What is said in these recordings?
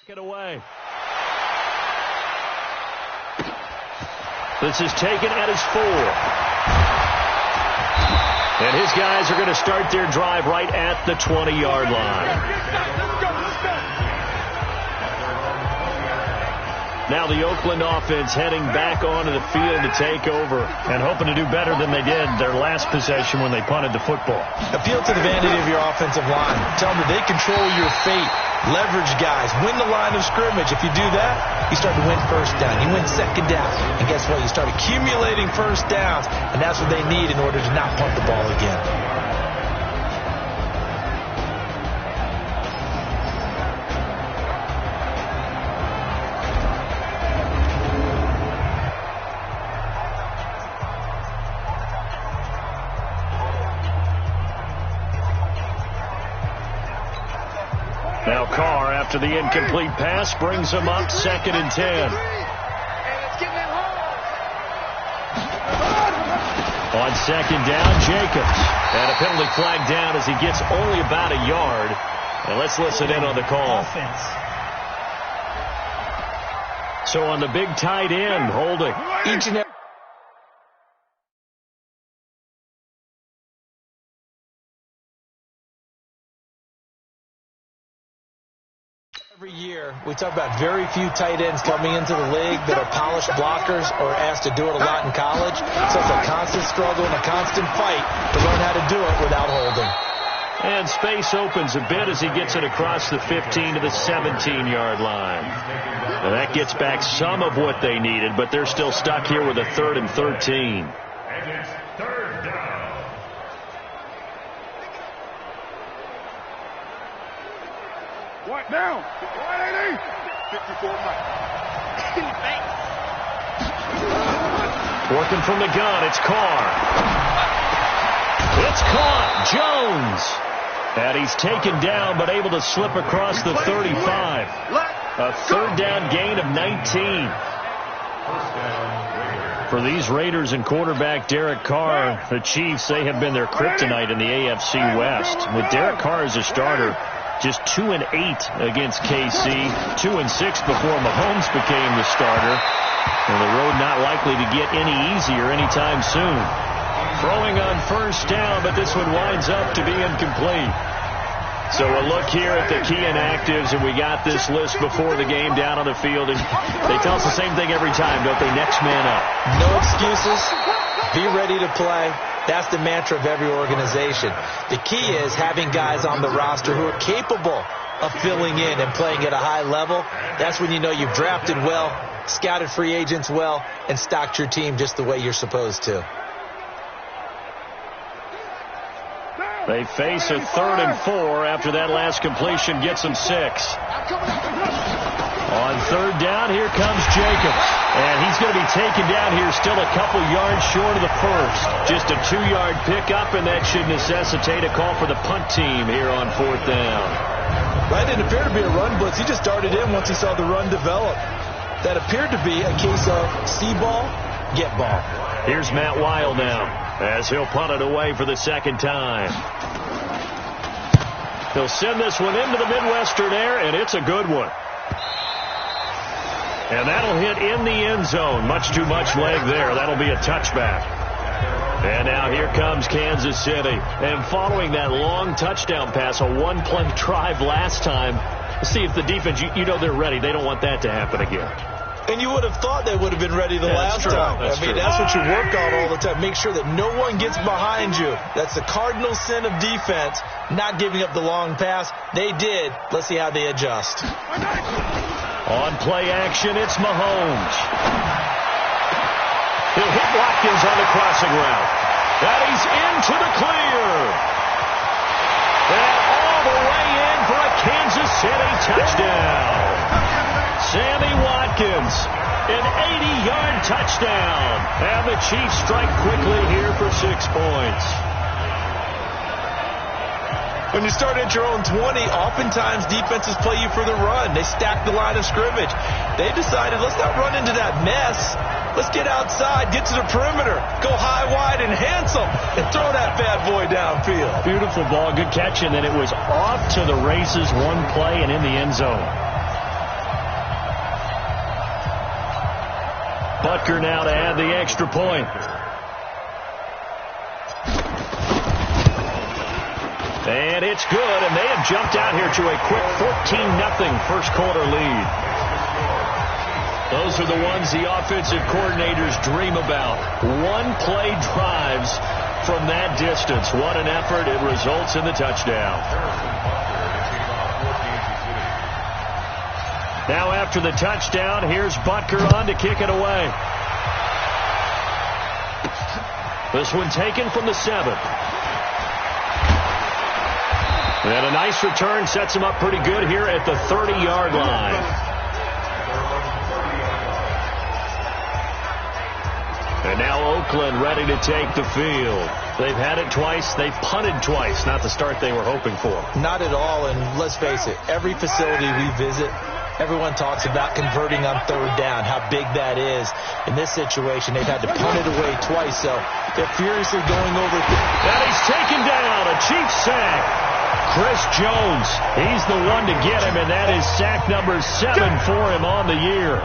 Get away. This is taken at his 4. And his guys are going to start their drive right at the 20-yard line. Now the Oakland offense heading back onto the field to take over and hoping to do better than they did their last possession when they punted the football. Appeal to the vanity of your offensive line. Tell them that they control your fate. Leverage guys. Win the line of scrimmage. If you do that, you start to win first down. You win second down. And guess what? You start accumulating first downs, and that's what they need in order to not punt the ball again. Now Carr, after the incomplete pass, brings him up 2nd and 10. On 2nd down, Jacobs. And a penalty flag down as he gets only about a yard. And let's listen in on the call. So on the big tight end, holding. Each and every year, we talk about very few tight ends coming into the league that are polished blockers or asked to do it a lot in college. So it's a constant struggle and a constant fight to learn how to do it without holding. And space opens a bit as he gets it across the 15 to the 17-yard line. And that gets back some of what they needed, but they're still stuck here with a 3rd and 13. What now? 180. 54 Working from the gun, it's Carr. It's caught. Jones. And he's taken down, but able to slip across the 35. A 3rd down gain of 19. For these Raiders and quarterback Derek Carr, the Chiefs, they have been their kryptonite in the AFC West. With Derek Carr as a starter, just 2-8 against KC, 2-6 before Mahomes became the starter. And the road not likely to get any easier anytime soon. Throwing on 1st down, but this one winds up to be incomplete. So a look here at the key inactives, and we got this list before the game down on the field. And they tell us the same thing every time, don't they? Next man up. No excuses. Be ready to play. That's the mantra of every organization. The key is having guys on the roster who are capable of filling in and playing at a high level. That's when you know you've drafted well, scouted free agents well, and stocked your team just the way you're supposed to. They face a 3rd and 4 after that last completion gets them 6. On 3rd down, here comes Jacobs. And he's going to be taken down here still a couple yards short of the first. Just a 2-yard pickup, and that should necessitate a call for the punt team here on 4th down. Right, didn't appear to be a run blitz. He just darted in once he saw the run develop. That appeared to be a case of see ball, get ball. Here's Matt Weil now, as he'll punt it away for the 2nd time. He'll send this one into the Midwestern air, and it's a good one. And that'll hit in the end zone. Much too much leg there. That'll be a touchback. And now here comes Kansas City. And following that long touchdown pass, a 1-play drive last time, let's see if the defense, you know they're ready. They don't want that to happen again. And you would have thought they would have been ready the last time. That's what you work on all the time. Make sure that no one gets behind you. That's the cardinal sin of defense, not giving up the long pass. They did. Let's see how they adjust. On play action, it's Mahomes. He'll hit Watkins on the crossing route. And he's into the clear. And all the way in for a Kansas City touchdown. Sammy Watkins, an 80-yard touchdown. And the Chiefs strike quickly here for 6 points. When you start at your own 20, oftentimes defenses play you for the run. They stack the line of scrimmage. They decided, let's not run into that mess. Let's get outside, get to the perimeter, go high, wide, and handsome, and throw that bad boy downfield. Beautiful ball, good catch, and then it was off to the races, 1 play, and in the end zone. Butker now to add the extra point. And it's good, and they have jumped out here to a quick 14-0 first quarter lead. Those are the ones the offensive coordinators dream about. One-play drives from that distance. What an effort. It results in the touchdown. Now after the touchdown, here's Butker on to kick it away. This one taken from the 7. And a nice return sets him up pretty good here at the 30-yard line. And now Oakland ready to take the field. They've had it twice. They've punted twice. Not the start they were hoping for. Not at all, and let's face it, every facility we visit, everyone talks about converting on third down, how big that is. In this situation, they've had to punt it away twice, so they're furiously going over. And he's taken down. A Chiefs sack. Chris Jones, he's the one to get him, and that is sack number 7 for him on the year.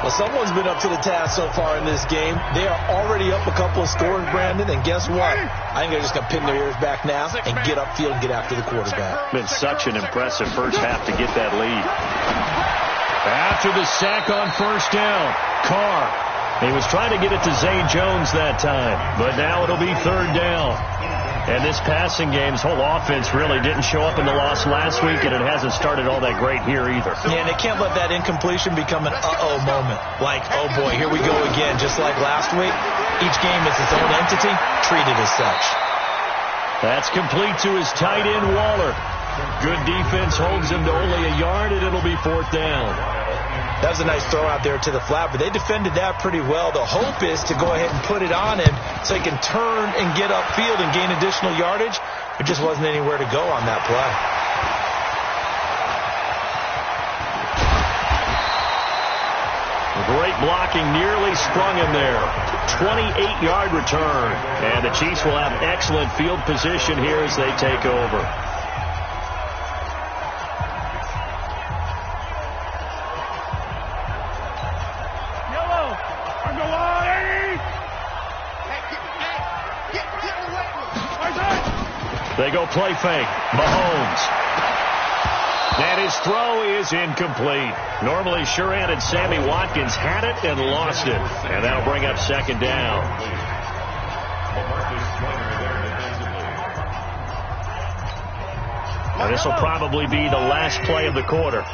Well, someone's been up to the task so far in this game. They are already up a couple of scores, Brandon, and guess what? I think they're just going to pin their ears back now and get upfield and get after the quarterback. Been such an impressive first half to get that lead. After the sack on first down, Carr. He was trying to get it to Zay Jones that time, but now it'll be third down. And this passing game's whole offense really didn't show up in the loss last week, and it hasn't started all that great here either. Yeah, and they can't let that incompletion become an uh-oh moment. Like, oh boy, here we go again. Just like last week, each game is its own entity, treated as such. That's complete to his tight end, Waller. Good defense holds him to only a yard, and it'll be fourth down. That was a nice throw out there to the flat, but they defended that pretty well. The hope is to go ahead and put it on him so he can turn and get upfield and gain additional yardage. There just wasn't anywhere to go on that play. Great blocking, nearly sprung him there. 28-yard return. And the Chiefs will have excellent field position here as they take over. They go play fake. Mahomes. And his throw is incomplete. Normally sure-handed Sammy Watkins had it and lost it. And that'll bring up second down. And this will probably be the last play of the quarter.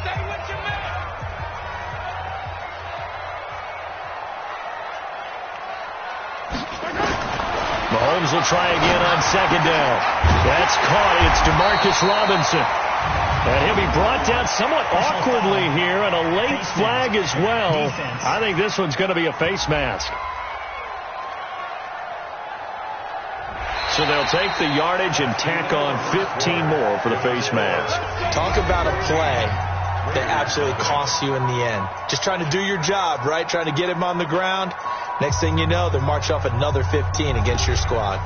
Mahomes will try again on second down. That's caught. It's Demarcus Robinson. And he'll be brought down somewhat awkwardly here, and a late flag as well. I think this one's going to be a face mask. So they'll take the yardage and tack on 15 more for the face mask. Talk about a play that absolutely costs you in the end. Just trying to do your job, right? Trying to get him on the ground. Next thing you know, they're marching off another 15 against your squad.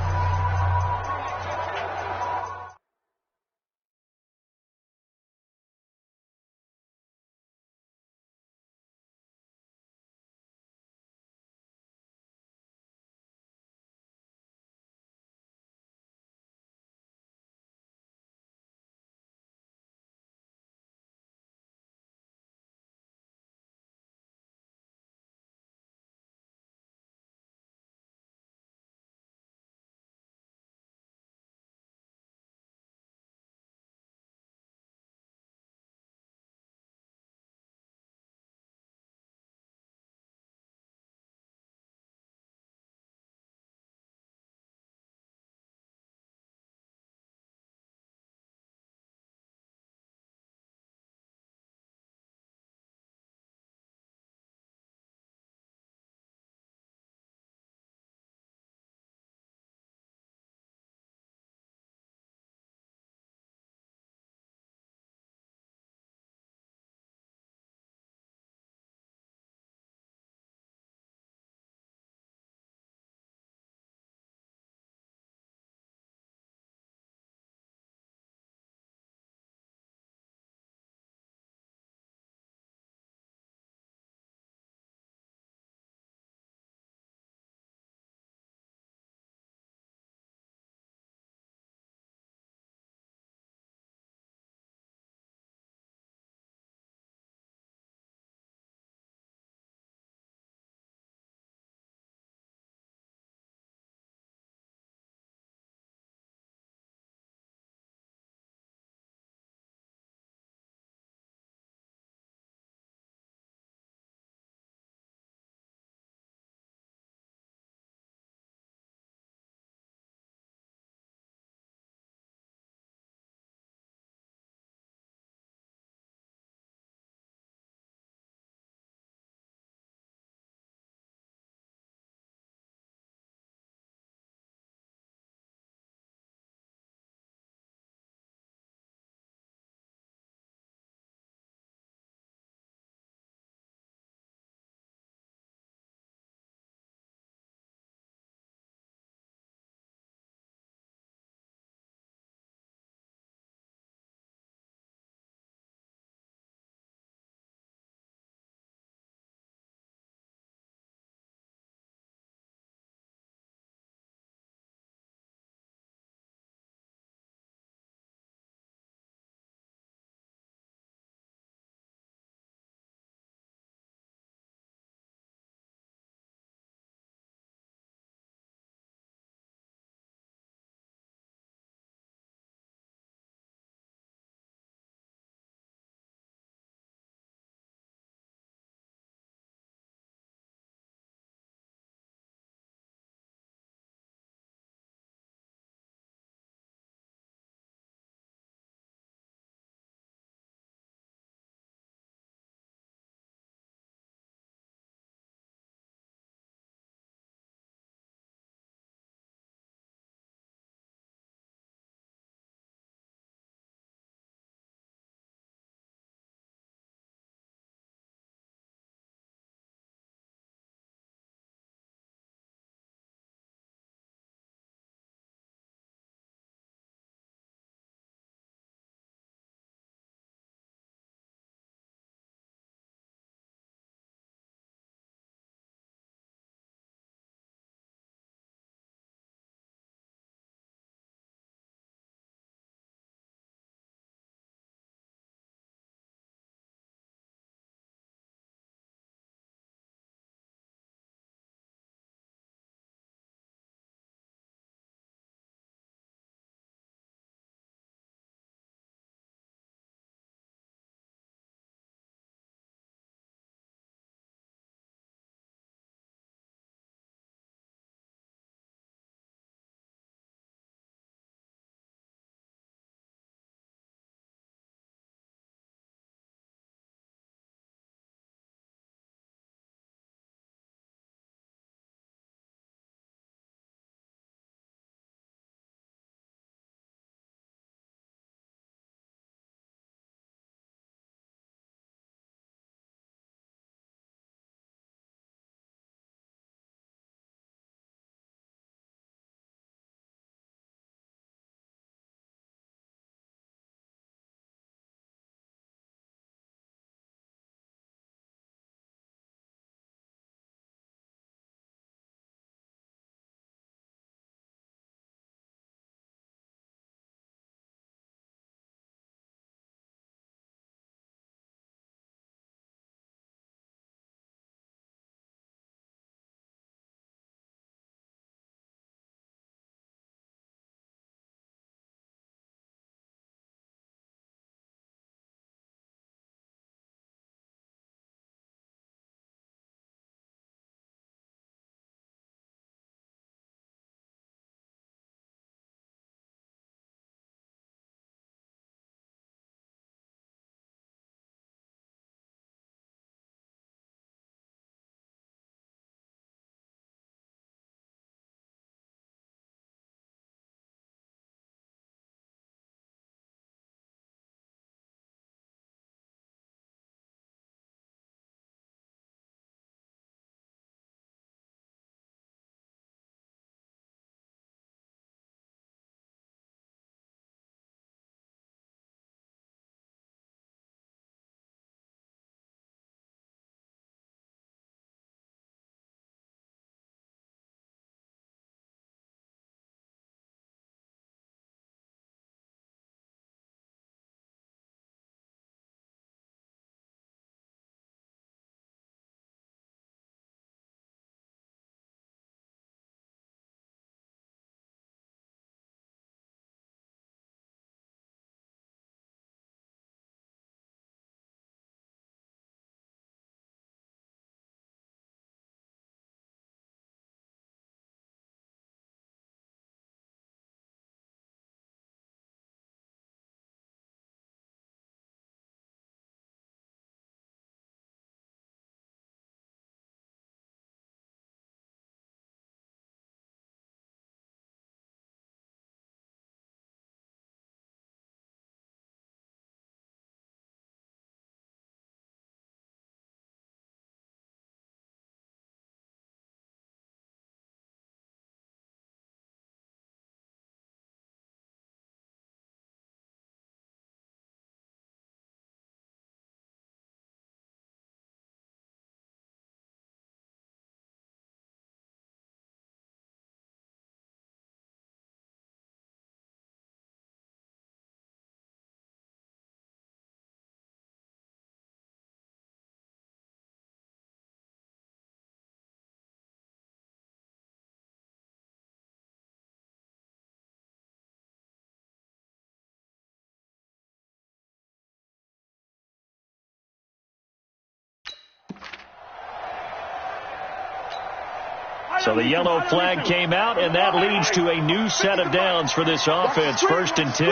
So the yellow flag came out, and that leads to a new set of downs for this offense. 1st and 10.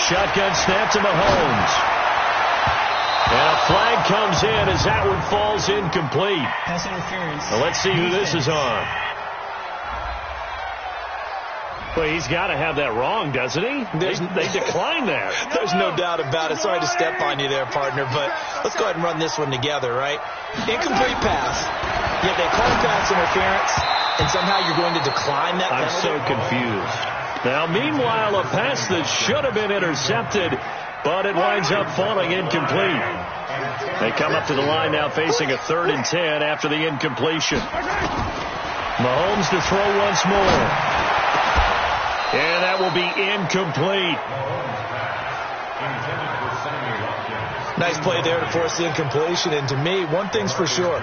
Shotgun snap to Mahomes. And a flag comes in as that one falls incomplete. Pass interference. Well, let's see who this is on. Well, he's got to have that wrong, doesn't he? They declined that. There's no doubt about it. Sorry to step on you there, partner, but let's go ahead and run this one together, right? Incomplete pass. Yet they call pass interference, and somehow you're going to decline that penalty? I'm so confused. Now, meanwhile, a pass that should have been intercepted, but it winds up falling incomplete. They come up to the line now facing a 3rd and 10 after the incompletion. Mahomes to throw once more. And that will be incomplete. Nice play there to force the incompletion. And to me, one thing's for sure.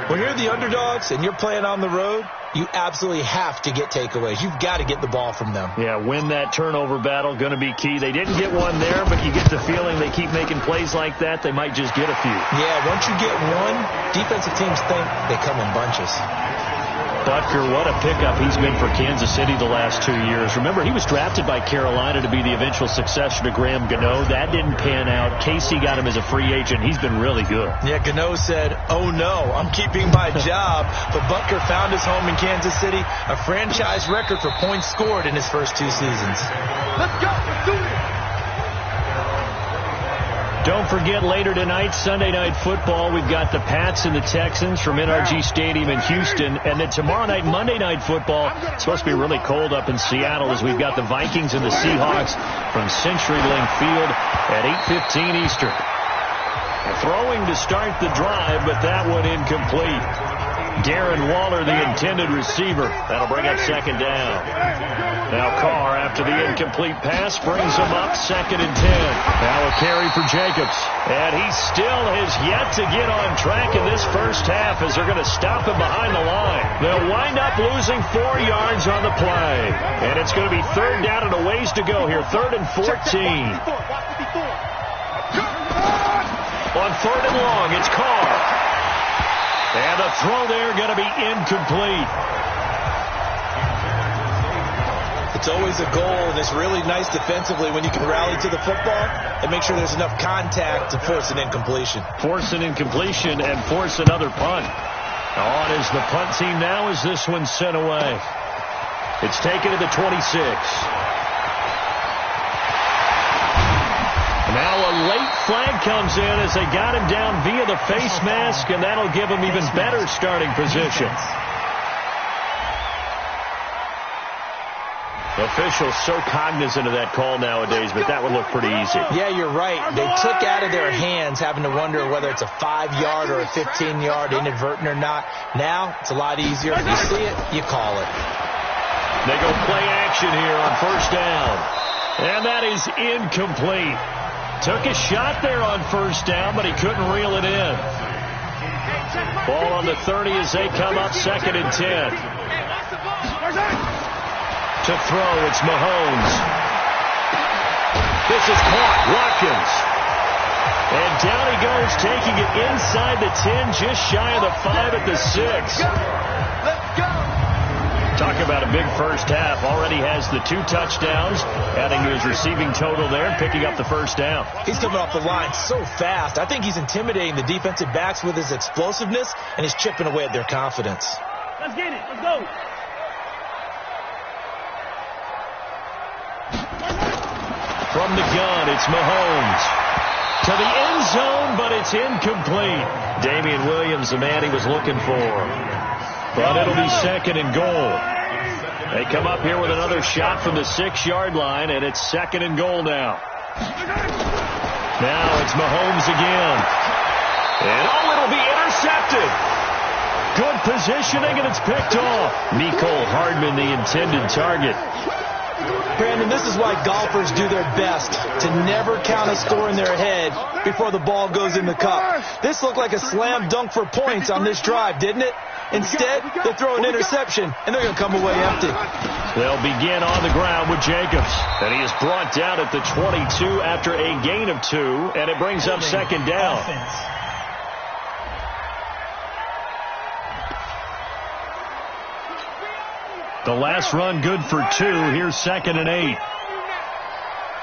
When you're the underdogs and you're playing on the road, you absolutely have to get takeaways. You've got to get the ball from them. Yeah, win that turnover battle, going to be key. They didn't get one there, but you get the feeling they keep making plays like that, they might just get a few. Yeah, once you get one, defensive teams think they come in bunches. Butker, what a pickup he's been for Kansas City the last 2 years. Remember, he was drafted by Carolina to be the eventual successor to Graham Gano. That didn't pan out. Casey got him as a free agent. He's been really good. Yeah, Gano said, "Oh no, I'm keeping my job." But Butker found his home in Kansas City, a franchise record for points scored in his first 2 seasons. Let's go. Let's do it. Don't forget, later tonight, Sunday Night Football, we've got the Pats and the Texans from NRG Stadium in Houston. And then tomorrow night, Monday Night Football, it's supposed to be really cold up in Seattle as we've got the Vikings and the Seahawks from CenturyLink Field at 8:15 Eastern. Throwing to start the drive, but that one incomplete. Darren Waller, the intended receiver. That'll bring up 2nd down. Now Carr, after the incomplete pass, brings him up 2nd and 10. Now a carry for Jacobs. And he still has yet to get on track in this first half as they're going to stop him behind the line. They'll wind up losing 4 yards on the play. And it's going to be 3rd down and a ways to go here. 3rd and 14. On 3rd and long, it's Carr. And the throw there going to be incomplete. It's always a goal, and it's really nice defensively when you can rally to the football and make sure there's enough contact to force an incompletion. Force an incompletion and force another punt. On is the punt team now as this one's sent away. It's taken to the 26. Now a late flag comes in as they got him down via the face mask, and that'll give him even better starting position. Officials so cognizant of that call nowadays, but that would look pretty easy. Yeah, you're right. They took out of their hands having to wonder whether it's a 5-yard or a 15-yard, inadvertent or not. Now it's a lot easier. You see it, you call it. They go play action here on 1st down. And that is incomplete. Took a shot there on 1st down, but he couldn't reel it in. Ball on the 30 as they come up 2nd and 10. To throw, it's Mahomes. This is caught. Watkins. And down he goes, taking it inside the 10, just shy of the 5 at the 6. Let's go. Talk about a big first half. Already has the 2 touchdowns, adding to his receiving total there, picking up the 1st down. He's coming off the line so fast. I think he's intimidating the defensive backs with his explosiveness, and he's chipping away at their confidence. Let's get it. Let's go. From the gun, it's Mahomes. To the end zone, but it's incomplete. Damian Williams, the man he was looking for. But it'll be 2nd and goal. They come up here with another shot from the 6-yard line, and it's 2nd and goal now. Now it's Mahomes again. And it'll be intercepted. Good positioning, and it's picked off. Mecole Hardman, the intended target. Brandon, this is why golfers do their best to never count a score in their head before the ball goes in the cup. This looked like a slam dunk for points on this drive, didn't it? Instead, they throw an interception, and they're going to come away empty. They'll begin on the ground with Jacobs. And he is brought down at the 22 after a gain of 2, and it brings up 2nd down. The last run good for 2. Here's 2nd and 8.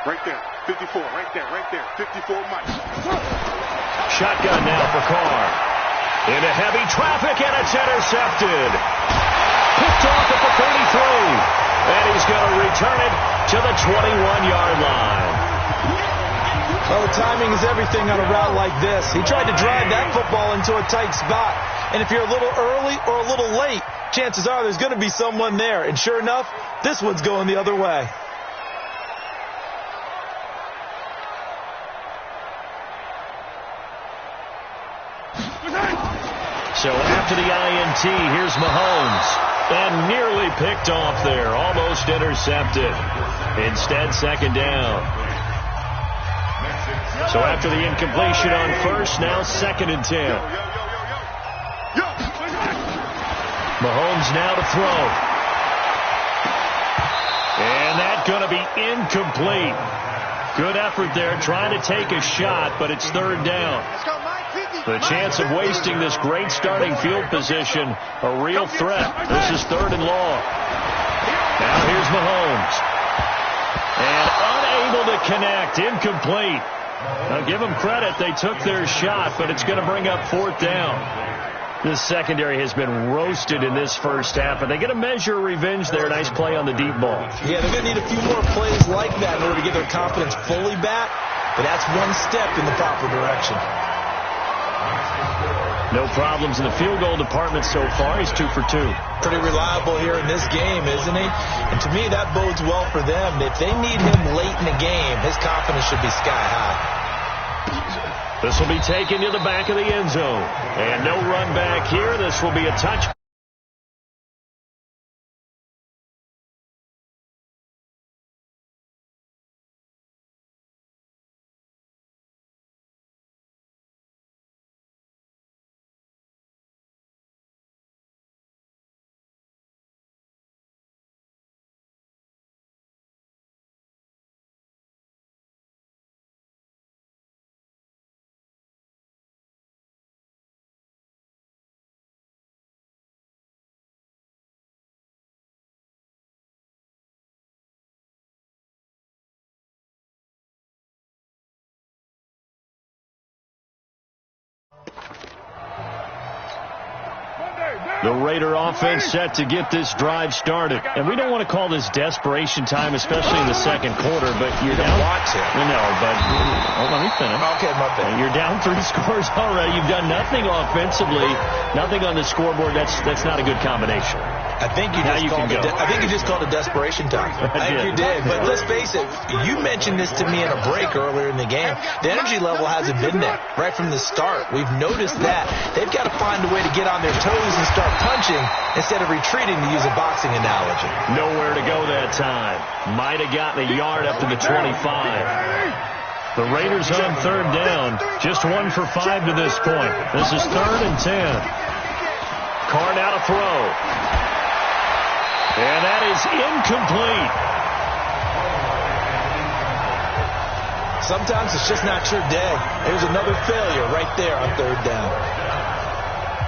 Right there. 54. Right there. 54 Mike. Shotgun now for Carr. Into heavy traffic, and it's intercepted. Picked off at the 33. And he's going to return it to the 21-yard line. Well, the timing is everything on a route like this. He tried to drive that football into a tight spot. And if you're a little early or a little late, chances are there's going to be someone there. And sure enough, this one's going the other way. So after the INT, here's Mahomes. And nearly picked off there. Almost intercepted. Instead, 2nd down. So after the incompletion on first, now 2nd and 10. Mahomes now to throw. And that's going to be incomplete. Good effort there, trying to take a shot, but it's 3rd down. The chance of wasting this great starting field position, a real threat. This is 3rd and long. Now here's Mahomes. And unable to connect, incomplete. Now give them credit, they took their shot, but it's going to bring up 4th down. This secondary has been roasted in this first half, and they get a measure of revenge there. Nice play on the deep ball. Yeah, they're going to need a few more plays like that in order to get their confidence fully back, but that's one step in the proper direction. No problems in the field goal department so far. He's 2 for 2. Pretty reliable here in this game, isn't he? And to me, that bodes well for them. If they need him late in the game, his confidence should be sky high. This will be taken to the back of the end zone. And no run back here. This will be a touch. The Raider offense set to get this drive started. And we don't want to call this desperation time, especially in the second quarter, but you're down. Want to. No, but let me finish. Okay, my bad. You're down 3 scores already. You've done nothing offensively, nothing on the scoreboard. That's not a good combination. I think you just called it desperation time. I think you did. But let's face it, you mentioned this to me in a break earlier in the game. The energy level hasn't been there right from the start. We've noticed that. They've got to find a way to get on their toes and start punching instead of retreating, to use a boxing analogy. Nowhere to go that time. Might have gotten a yard up to the 25. The Raiders on 3rd down. Just 1 for 5 to this point. This is 3rd and 10. Carr now to throw. And that is incomplete. Sometimes it's just not your day. There's another failure right there on 3rd down.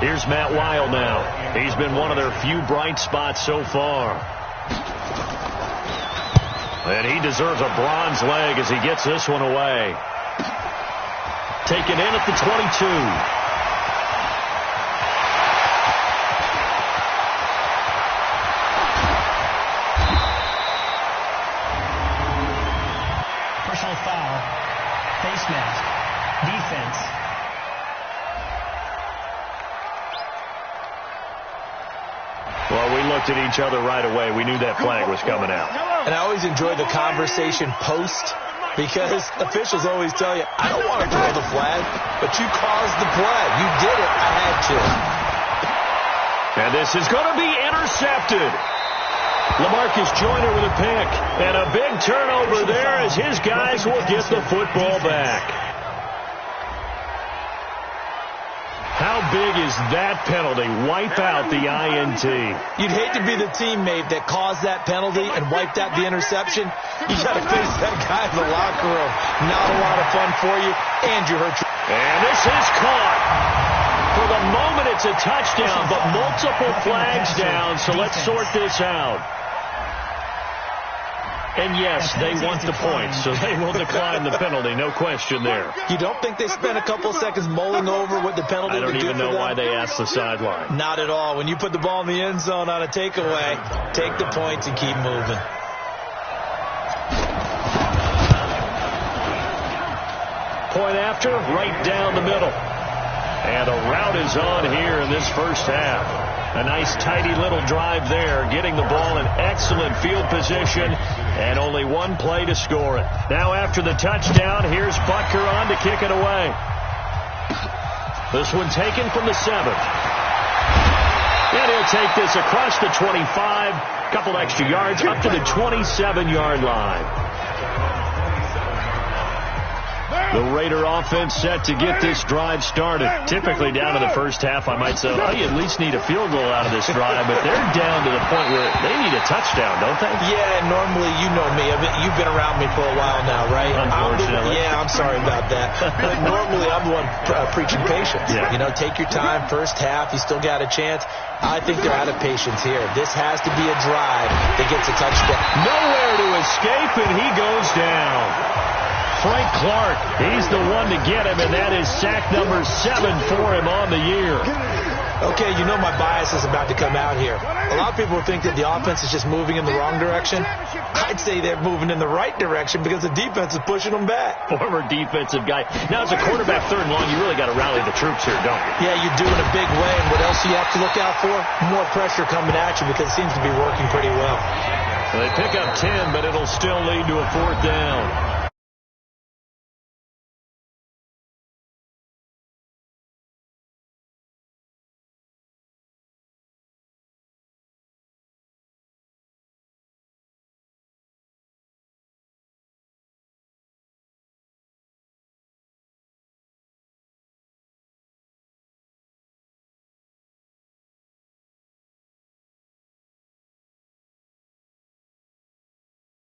Here's Matt Weil now. He's been one of their few bright spots so far. And he deserves a bronze leg as he gets this one away. Taken in at the 22. Foul, face mask, defense. Well, we looked at each other right away. We knew that flag was coming out. And I always enjoy the conversation post, because officials always tell you, I don't want to throw the flag, but you caused the play. You did it. I had to. And this is going to be intercepted. LaMarcus Joyner with a pick, and a big turnover there as his guys will get the football back. How big is that penalty? Wipe out the INT. You'd hate to be the teammate that caused that penalty and wiped out the interception. You got to face that guy in the locker room. Not a lot of fun for you, and you hurt your... And this is caught. For the moment, it's a touchdown, but multiple flags down, so let's sort this out. And yes, they want the points, so they will decline the penalty. No question there. You don't think they spent a couple seconds mulling over what the penalty would do? I don't even know why they asked the sideline. Not at all. When you put the ball in the end zone on a takeaway, take the points and keep moving. Point after, right down the middle. And a route is on here in this first half. A nice, tidy little drive there, getting the ball in excellent field position, and only one play to score it. Now after the touchdown, here's Butker on to kick it away. This one taken from the 7. And he'll take this across the 25, couple extra yards, up to the 27-yard line. The Raider offense set to get this drive started. Typically down to the first half, I might say, well, you at least need a field goal out of this drive, but they're down to the point where they need a touchdown, don't they? Yeah, normally, you know me. You've been around me for a while now, right? Unfortunately. I'm sorry about that. But normally, I'm the one preaching patience. Yeah. You know, take your time. First half, you still got a chance. I think they're out of patience here. This has to be a drive that gets a touchdown. Nowhere to escape, and he goes down. Frank Clark, he's the one to get him, and that is sack number 7 for him on the year. Okay, you know my bias is about to come out here. A lot of people think that the offense is just moving in the wrong direction. I'd say they're moving in the right direction because the defense is pushing them back. Former defensive guy. Now, as a quarterback, 3rd and long, you really got to rally the troops here, don't you? Yeah, you do in a big way. And what else do you have to look out for? More pressure coming at you because it seems to be working pretty well. They pick up 10, but it'll still lead to a 4th down.